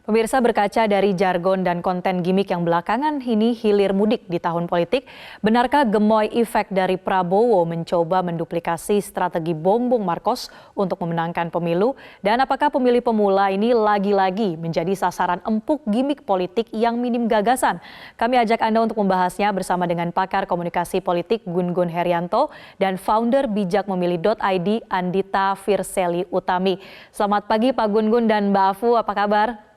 Pemirsa, berkaca dari jargon dan konten gimmick yang belakangan ini hilir mudik di tahun politik, benarkah gemoy efek dari Prabowo mencoba menduplikasi strategi Bongbong Markos untuk memenangkan pemilu? Dan apakah pemilih pemula ini lagi-lagi menjadi sasaran empuk gimmick politik yang minim gagasan? Kami ajak Anda untuk membahasnya bersama dengan pakar komunikasi politik Gun Gun Herianto dan founder bijakmemilih.id Andita Firseli Utami. Selamat pagi Pak Gun Gun dan Mbak Afu, apa kabar?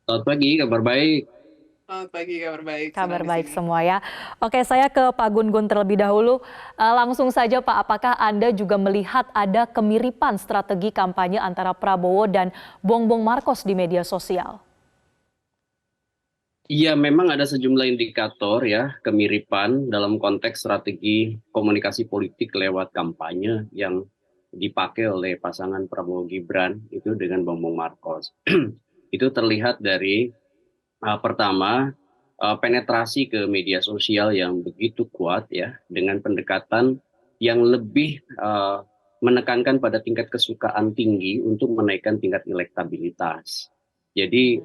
Selamat pagi, kabar baik. Selamat pagi, kabar baik. Senang Kabar di baik sini. semua ya. Oke, saya ke Pak Gun Gun terlebih dahulu. Langsung saja Pak, apakah Anda juga melihat ada kemiripan strategi kampanye antara Prabowo dan Bongbong Markos di media sosial? Iya, memang ada sejumlah indikator ya, kemiripan dalam konteks strategi komunikasi politik lewat kampanye yang dipakai oleh pasangan Prabowo Gibran itu dengan Bongbong Markos. Itu terlihat dari pertama penetrasi ke media sosial yang begitu kuat ya, dengan pendekatan yang lebih menekankan pada tingkat kesukaan tinggi untuk menaikkan tingkat elektabilitas. Jadi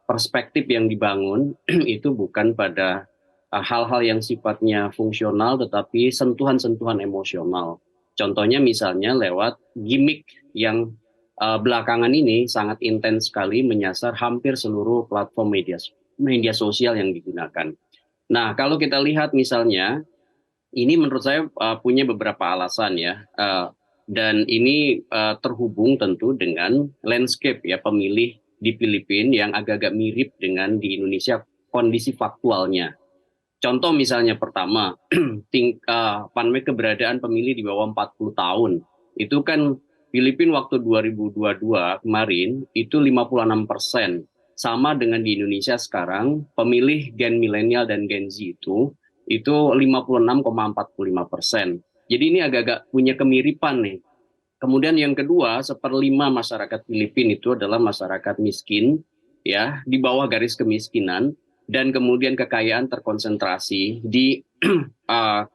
perspektif yang dibangun itu bukan pada hal-hal yang sifatnya fungsional tetapi sentuhan-sentuhan emosional. Contohnya misalnya lewat gimmick yang belakangan ini sangat intens sekali menyasar hampir seluruh platform media sosial yang digunakan. Nah, kalau kita lihat misalnya, ini menurut saya punya beberapa alasan ya, dan ini terhubung tentu dengan landscape ya pemilih di Filipina yang agak-agak mirip dengan di Indonesia kondisi faktualnya. Contoh misalnya pertama, keberadaan pemilih di bawah 40 tahun. Itu kan Filipina waktu 2022 kemarin itu 56%. Sama dengan di Indonesia sekarang, pemilih Gen milenial dan Gen Z itu 56,45%. Jadi ini agak-agak punya kemiripan nih. Kemudian yang kedua, seperlima masyarakat Filipina itu adalah masyarakat miskin, ya, di bawah garis kemiskinan, dan kemudian kekayaan terkonsentrasi di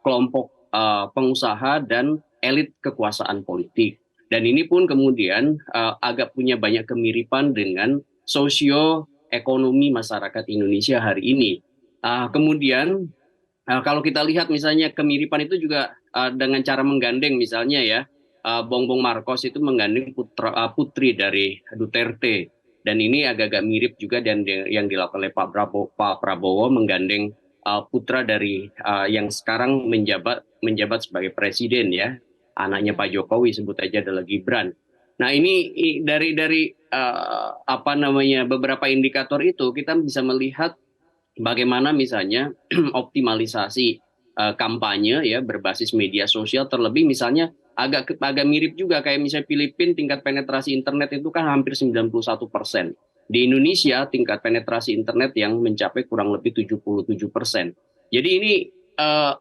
kelompok pengusaha dan elit kekuasaan politik. Dan ini pun kemudian agak punya banyak kemiripan dengan sosioekonomi masyarakat Indonesia hari ini. Kemudian kalau kita lihat misalnya kemiripan itu juga dengan cara menggandeng misalnya ya, Bongbong Markos itu menggandeng putri dari Duterte. Dan ini agak-agak mirip juga dan yang dilakukan oleh Pak Prabowo menggandeng putra dari yang sekarang menjabat sebagai presiden ya, anaknya Pak Jokowi sebut aja adalah Gibran. Nah ini dari apa namanya beberapa indikator itu kita bisa melihat bagaimana misalnya optimalisasi kampanye ya berbasis media sosial, terlebih misalnya agak mirip juga kayak misalnya Filipina tingkat penetrasi internet itu kan hampir 91%. Di Indonesia tingkat penetrasi internet yang mencapai kurang lebih 77%. Jadi ini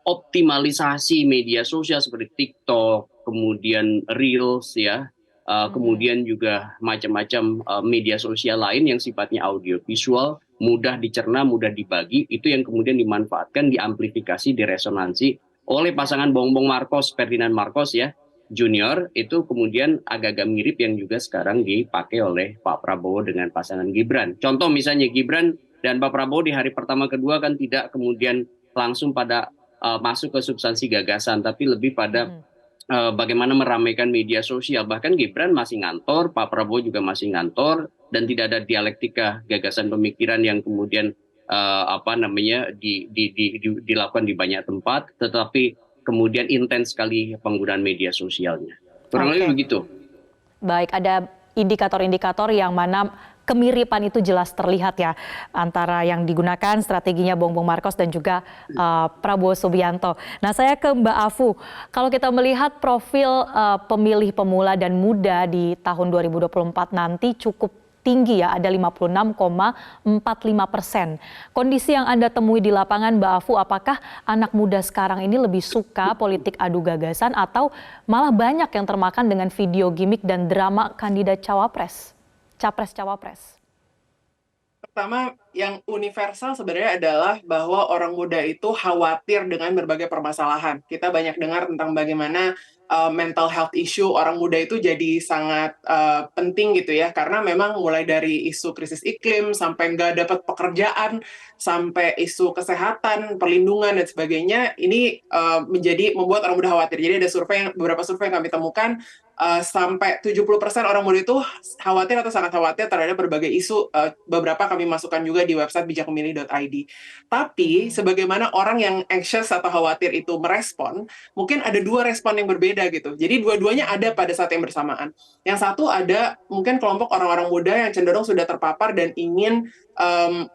optimalisasi media sosial seperti TikTok, kemudian Reels ya, kemudian juga macam-macam media sosial lain yang sifatnya audiovisual, mudah dicerna, mudah dibagi, itu yang kemudian dimanfaatkan, diamplifikasi, diresonansi oleh pasangan Bongbong Markos, Ferdinand Marcos ya, Junior, itu kemudian agak-agak mirip yang juga sekarang dipakai oleh Pak Prabowo dengan pasangan Gibran. Contoh misalnya Gibran dan Pak Prabowo di hari pertama kedua kan tidak kemudian langsung pada masuk ke substansi gagasan, tapi lebih pada bagaimana meramaikan media sosial. Bahkan Gibran masih ngantor, Pak Prabowo juga masih ngantor, dan tidak ada dialektika gagasan pemikiran yang kemudian apa namanya dilakukan di banyak tempat, tetapi kemudian intens sekali penggunaan media sosialnya. Kurang lebih Oke, begitu. baik, ada indikator-indikator yang mana kemiripan itu jelas terlihat ya antara yang digunakan strateginya Bongbong Markos dan juga Prabowo Subianto. Nah, saya ke Mbak Afu. Kalau kita melihat profil pemilih pemula dan muda di tahun 2024 nanti cukup tinggi ya, ada 56,45%. Kondisi yang Anda temui di lapangan, Mbak Afu, apakah anak muda sekarang ini lebih suka politik adu gagasan atau malah banyak yang termakan dengan video gimmick dan drama kandidat cawapres? Capres-cawapres. Pertama, yang universal sebenarnya adalah bahwa orang muda itu khawatir dengan berbagai permasalahan. Kita banyak dengar tentang bagaimana mental health issue orang muda itu jadi sangat penting gitu ya, karena memang mulai dari isu krisis iklim sampai nggak dapat pekerjaan, sampai isu kesehatan, perlindungan dan sebagainya, ini membuat orang muda khawatir. Jadi ada beberapa survei yang kami temukan, sampai 70% orang muda itu khawatir atau sangat khawatir terhadap berbagai isu. Beberapa kami masukkan juga di website bijakmemilih.id. Tapi sebagaimana orang yang anxious atau khawatir itu merespon, mungkin ada dua respon yang berbeda gitu. Jadi dua-duanya ada pada saat yang bersamaan. Yang satu, ada mungkin kelompok orang-orang muda yang cenderung sudah terpapar dan ingin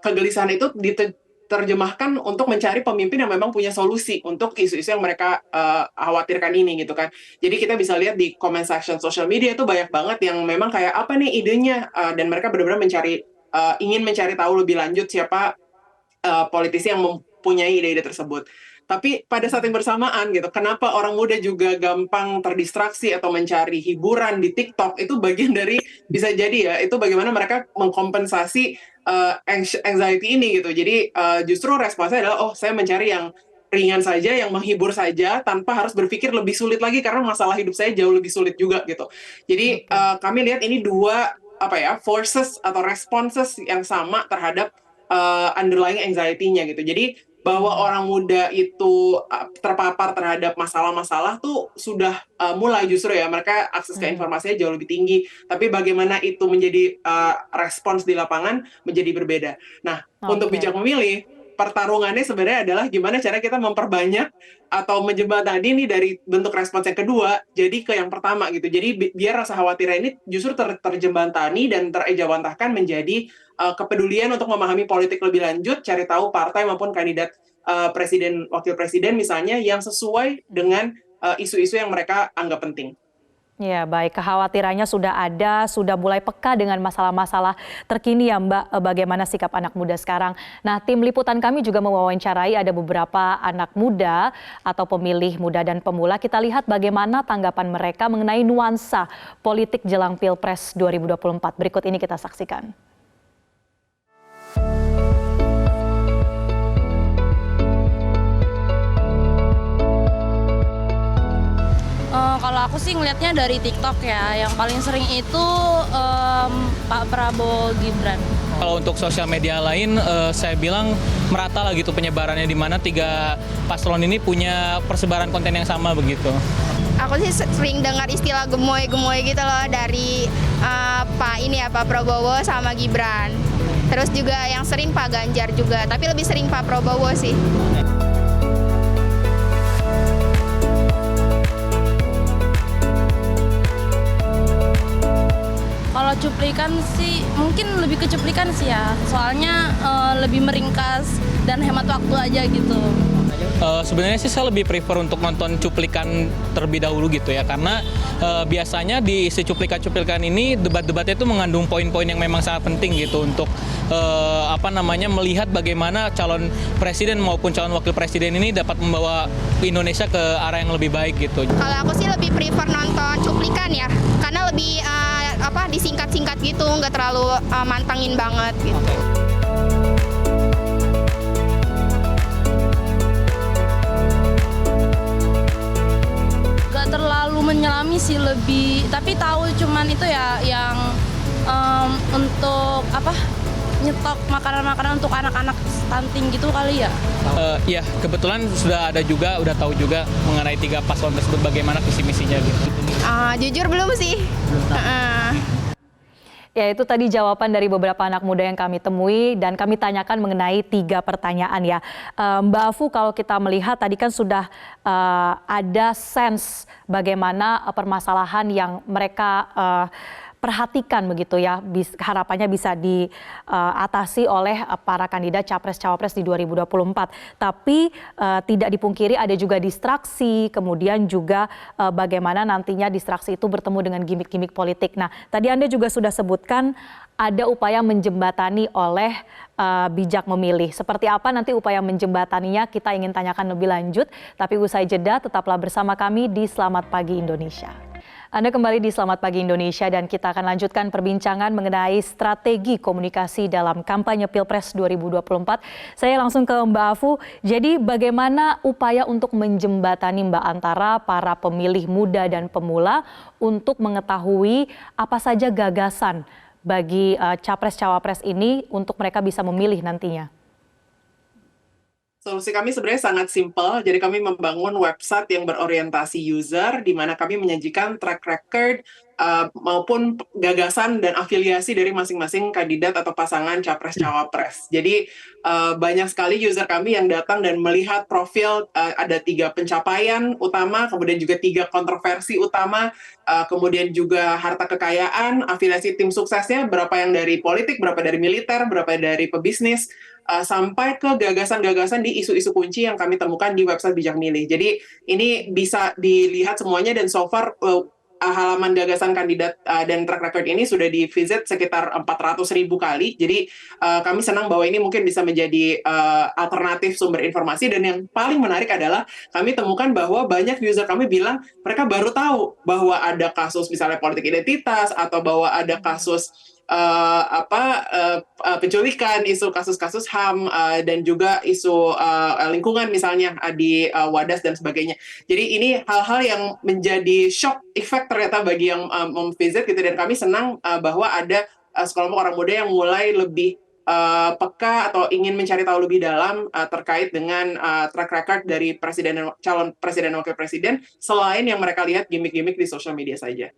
kegelisahan itu diterjemahkan untuk mencari pemimpin yang memang punya solusi untuk isu-isu yang mereka khawatirkan ini gitu kan. Jadi kita bisa lihat di comment section social media itu banyak banget yang memang kayak apa nih idenya, dan mereka benar-benar ingin mencari tahu lebih lanjut siapa politisi yang mempunyai ide-ide tersebut. Tapi pada saat yang bersamaan gitu, kenapa orang muda juga gampang terdistraksi atau mencari hiburan di TikTok, itu bagian dari, bisa jadi ya, itu bagaimana mereka mengkompensasi anxiety ini gitu. Jadi justru responsnya adalah, saya mencari yang ringan saja, yang menghibur saja, tanpa harus berpikir lebih sulit lagi, karena masalah hidup saya jauh lebih sulit juga gitu. Jadi kami lihat ini dua forces atau responses yang sama terhadap underlying anxiety-nya gitu. Jadi bahwa orang muda itu terpapar terhadap masalah-masalah tuh sudah mulai justru ya, mereka akses ke informasinya jauh lebih tinggi, tapi bagaimana itu menjadi respons di lapangan menjadi berbeda. Nah, untuk bijak memilih, pertarungannya sebenarnya adalah gimana cara kita memperbanyak atau menjembatani nih dari bentuk respons yang kedua jadi ke yang pertama gitu. Jadi biar rasa khawatirnya ini justru terjembatani dan terejawantahkan menjadi kepedulian untuk memahami politik lebih lanjut, cari tahu partai maupun kandidat presiden, wakil presiden misalnya, yang sesuai dengan isu-isu yang mereka anggap penting. Ya, baik. Kekhawatirannya sudah ada, sudah mulai peka dengan masalah-masalah terkini ya Mbak, bagaimana sikap anak muda sekarang. Nah, tim liputan kami juga mewawancarai ada beberapa anak muda atau pemilih muda dan pemula. Kita lihat bagaimana tanggapan mereka mengenai nuansa politik jelang Pilpres 2024. Berikut ini kita saksikan. Kalau aku sih ngelihatnya dari TikTok ya, yang paling sering itu Pak Prabowo Gibran. Kalau untuk sosial media lain, saya bilang merata lah gitu penyebarannya, di mana tiga paslon ini punya persebaran konten yang sama begitu. Aku sih sering dengar istilah gemoy-gemoy gitu loh dari Pak Prabowo sama Gibran. Terus juga yang sering Pak Ganjar juga, tapi lebih sering Pak Prabowo sih. Kalau cuplikan sih, mungkin lebih ke cuplikan sih ya, soalnya lebih meringkas dan hemat waktu aja gitu. Sebenarnya sih saya lebih prefer untuk nonton cuplikan terlebih dahulu gitu ya, karena biasanya di isi cuplikan-cuplikan ini debat-debatnya itu mengandung poin-poin yang memang sangat penting gitu untuk melihat bagaimana calon presiden maupun calon wakil presiden ini dapat membawa Indonesia ke arah yang lebih baik gitu. Kalau aku sih lebih prefer nonton cuplikan ya, karena lebih disingkat-singkat gitu, nggak terlalu mantangin banget gitu. Gak terlalu menyelami sih, tapi tahu cuman itu ya yang untuk nyetok makanan-makanan untuk anak-anak stunting gitu kali ya. Ya, kebetulan udah tahu juga mengenai tiga paslon tersebut bagaimana visi misinya gitu. Jujur belum sih. Ya, itu tadi jawaban dari beberapa anak muda yang kami temui dan kami tanyakan mengenai 3 pertanyaan ya. Mbak Afu, kalau kita melihat tadi kan sudah ada sense bagaimana permasalahan yang mereka perhatikan begitu ya, harapannya bisa diatasi oleh para kandidat capres-cawapres di 2024. Tapi tidak dipungkiri ada juga distraksi, kemudian juga bagaimana nantinya distraksi itu bertemu dengan gimmick-gimmick politik. Nah, tadi Anda juga sudah sebutkan ada upaya menjembatani oleh bijak memilih. Seperti apa nanti upaya menjembataninya kita ingin tanyakan lebih lanjut, tapi usai jeda tetaplah bersama kami di Selamat Pagi Indonesia. Anda kembali di Selamat Pagi Indonesia dan kita akan lanjutkan perbincangan mengenai strategi komunikasi dalam kampanye Pilpres 2024. Saya langsung ke Mbak Afu. Jadi bagaimana upaya untuk menjembatani Mbak antara para pemilih muda dan pemula untuk mengetahui apa saja gagasan bagi capres-cawapres ini untuk mereka bisa memilih nantinya? Solusi kami sebenarnya sangat simpel, jadi kami membangun website yang berorientasi user, di mana kami menyajikan track record maupun gagasan dan afiliasi dari masing-masing kandidat atau pasangan capres-cawapres. Jadi banyak sekali user kami yang datang dan melihat profil, ada 3 pencapaian utama, kemudian juga 3 kontroversi utama, kemudian juga harta kekayaan, afiliasi tim suksesnya, berapa yang dari politik, berapa dari militer, berapa dari pebisnis, sampai ke gagasan-gagasan di isu-isu kunci yang kami temukan di website Bijak Milih. Jadi ini bisa dilihat semuanya dan so far halaman gagasan kandidat dan track record ini sudah di-visit sekitar 400.000 kali. Jadi kami senang bahwa ini mungkin bisa menjadi alternatif sumber informasi, dan yang paling menarik adalah kami temukan bahwa banyak user kami bilang mereka baru tahu bahwa ada kasus misalnya politik identitas atau bahwa ada kasus penculikan, isu kasus-kasus HAM, dan juga isu lingkungan misalnya di Wadas dan sebagainya. Jadi ini hal-hal yang menjadi shock effect ternyata bagi yang memvisit gitu, dan kami senang bahwa ada sekelompok orang muda yang mulai lebih peka atau ingin mencari tahu lebih dalam terkait dengan track record dari presiden dan calon presiden dan wakil presiden, selain yang mereka lihat gimmick-gimmick di sosial media saja.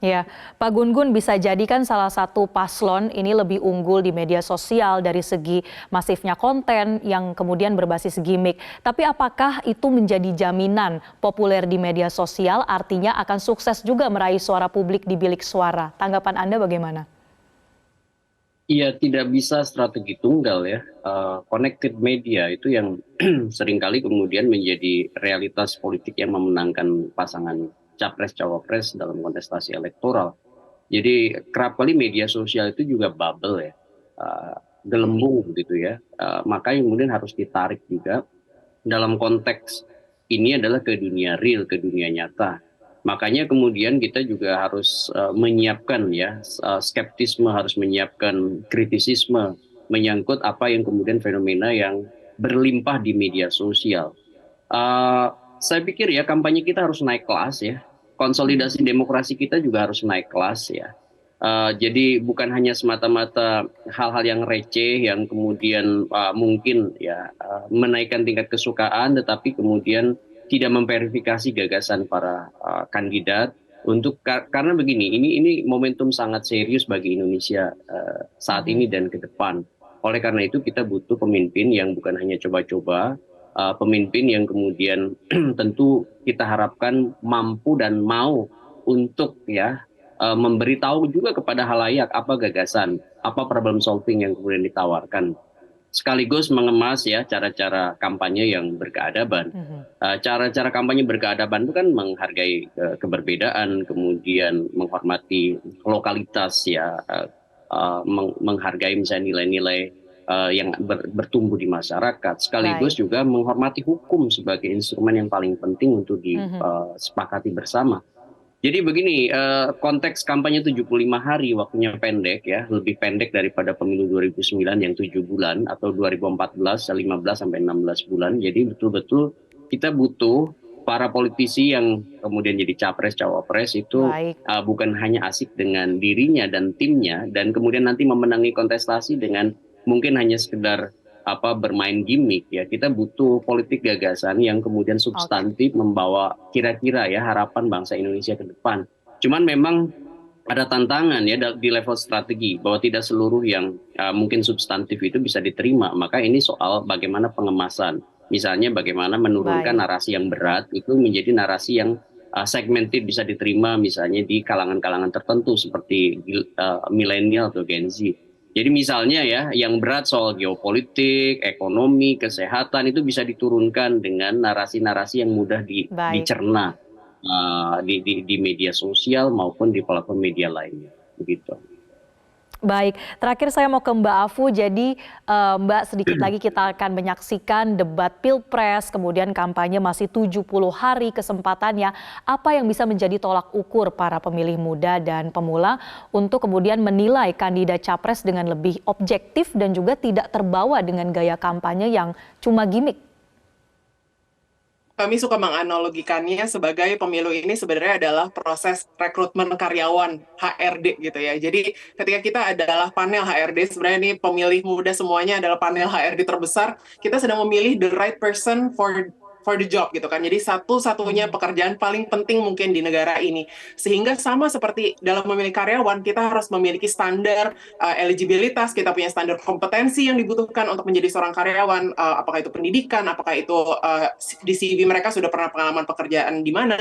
Ya, Pak Gun-Gun, bisa jadikan salah satu paslon ini lebih unggul di media sosial dari segi masifnya konten yang kemudian berbasis gimmick. Tapi apakah itu menjadi jaminan populer di media sosial, artinya akan sukses juga meraih suara publik di bilik suara? Tanggapan Anda bagaimana? Iya, tidak bisa strategi tunggal ya. Connected media itu yang seringkali kemudian menjadi realitas politik yang memenangkan pasangan capres-cawapres dalam kontestasi elektoral. Jadi kerap kali media sosial itu juga bubble ya, gelembung gitu ya. Makanya kemudian harus ditarik juga dalam konteks ini adalah ke dunia real, ke dunia nyata. Makanya kemudian kita juga harus menyiapkan ya, skeptisme, harus menyiapkan kritisisme menyangkut apa yang kemudian fenomena yang berlimpah di media sosial. Saya pikir ya kampanye kita harus naik kelas ya. Konsolidasi demokrasi kita juga harus naik kelas ya. Jadi bukan hanya semata-mata hal-hal yang receh yang kemudian mungkin ya menaikkan tingkat kesukaan, tetapi kemudian tidak memverifikasi gagasan para kandidat untuk karena begini, ini momentum sangat serius bagi Indonesia saat ini dan ke depan. Oleh karena itu kita butuh pemimpin yang bukan hanya coba-coba, pemimpin yang kemudian tentu kita harapkan mampu dan mau untuk ya memberitahu juga kepada halayak apa gagasan, apa problem solving yang kemudian ditawarkan. Sekaligus mengemas ya cara-cara kampanye yang berkeadaban. Cara-cara kampanye berkeadaban itu kan menghargai keberbedaan, kemudian menghormati lokalitas ya, menghargai misalnya nilai-nilai yang bertumbuh di masyarakat, sekaligus juga menghormati hukum sebagai instrumen yang paling penting untuk disepakati bersama. Jadi begini, konteks kampanye 75 hari waktunya pendek ya, lebih pendek daripada pemilu 2009 yang 7 bulan atau 2014 15 sampai 16 bulan. Jadi betul-betul kita butuh para politisi yang kemudian jadi capres cawapres itu bukan hanya asik dengan dirinya dan timnya dan kemudian nanti memenangi kontestasi dengan mungkin hanya sekedar bermain gimmick ya. Kita butuh politik gagasan yang kemudian substantif membawa kira-kira ya harapan bangsa Indonesia ke depan. Cuman memang ada tantangan ya di level strategi bahwa tidak seluruh yang mungkin substantif itu bisa diterima. Maka ini soal bagaimana pengemasan. Misalnya bagaimana menurunkan narasi yang berat itu menjadi narasi yang segmented bisa diterima misalnya di kalangan-kalangan tertentu seperti milenial atau Gen Z. Jadi misalnya ya, yang berat soal geopolitik, ekonomi, kesehatan itu bisa diturunkan dengan narasi-narasi yang mudah dicerna di media sosial maupun di platform media lainnya. Begitu. Baik, terakhir saya mau ke Mbak Afu. Jadi Mbak, sedikit lagi kita akan menyaksikan debat Pilpres, kemudian kampanye masih 70 hari kesempatannya. Apa yang bisa menjadi tolak ukur para pemilih muda dan pemula untuk kemudian menilai kandidat capres dengan lebih objektif dan juga tidak terbawa dengan gaya kampanye yang cuma gimmick? Kami suka menganalogikannya sebagai pemilu ini sebenarnya adalah proses rekrutmen karyawan HRD gitu ya. Jadi ketika kita adalah panel HRD, sebenarnya ini pemilih muda semuanya adalah panel HRD terbesar, kita sedang memilih the right person for the job gitu kan. Jadi satu-satunya pekerjaan paling penting mungkin di negara ini. Sehingga sama seperti dalam memilih karyawan, kita harus memiliki standar eligibilitas, kita punya standar kompetensi yang dibutuhkan untuk menjadi seorang karyawan, apakah itu pendidikan, apakah itu di CV mereka sudah pernah pengalaman pekerjaan di mana,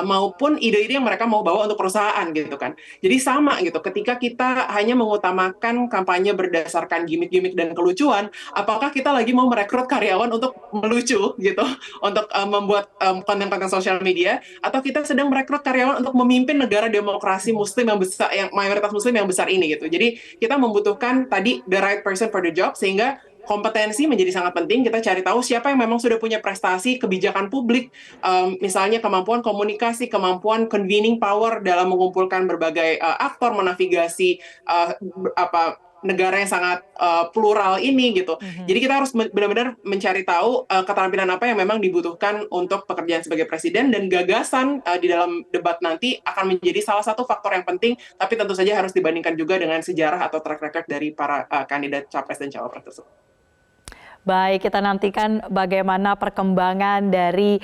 maupun ide-ide yang mereka mau bawa untuk perusahaan gitu kan. Jadi sama gitu, ketika kita hanya mengutamakan kampanye berdasarkan gimmick-gimmick dan kelucuan, apakah kita lagi mau merekrut karyawan untuk melucu gitu, untuk membuat konten-konten sosial media, atau kita sedang merekrut karyawan untuk memimpin negara demokrasi muslim yang besar, yang mayoritas muslim yang besar ini gitu. Jadi kita membutuhkan tadi the right person for the job, sehingga kompetensi menjadi sangat penting. Kita cari tahu siapa yang memang sudah punya prestasi kebijakan publik, misalnya kemampuan komunikasi, kemampuan convening power dalam mengumpulkan berbagai aktor, menavigasi negara yang sangat plural ini gitu. Jadi kita harus benar-benar mencari tahu keterampilan apa yang memang dibutuhkan untuk pekerjaan sebagai presiden, dan gagasan di dalam debat nanti akan menjadi salah satu faktor yang penting, tapi tentu saja harus dibandingkan juga dengan sejarah atau track record dari para kandidat capres dan cawapres tersebut. Baik, kita nantikan bagaimana perkembangan dari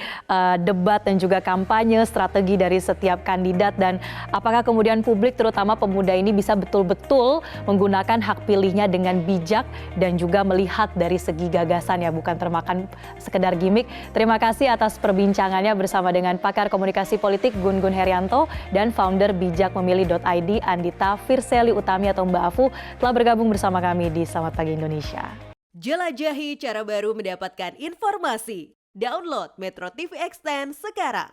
debat dan juga kampanye, strategi dari setiap kandidat, dan apakah kemudian publik terutama pemuda ini bisa betul-betul menggunakan hak pilihnya dengan bijak dan juga melihat dari segi gagasan ya, bukan termakan sekedar gimmick. Terima kasih atas perbincangannya bersama dengan pakar komunikasi politik Gun Gun Herianto dan founder bijakmemilih.id Andita Firseli Utami atau Mbak Afu telah bergabung bersama kami di Selamat Pagi Indonesia. Jelajahi cara baru mendapatkan informasi. Download Metro TV Extend sekarang.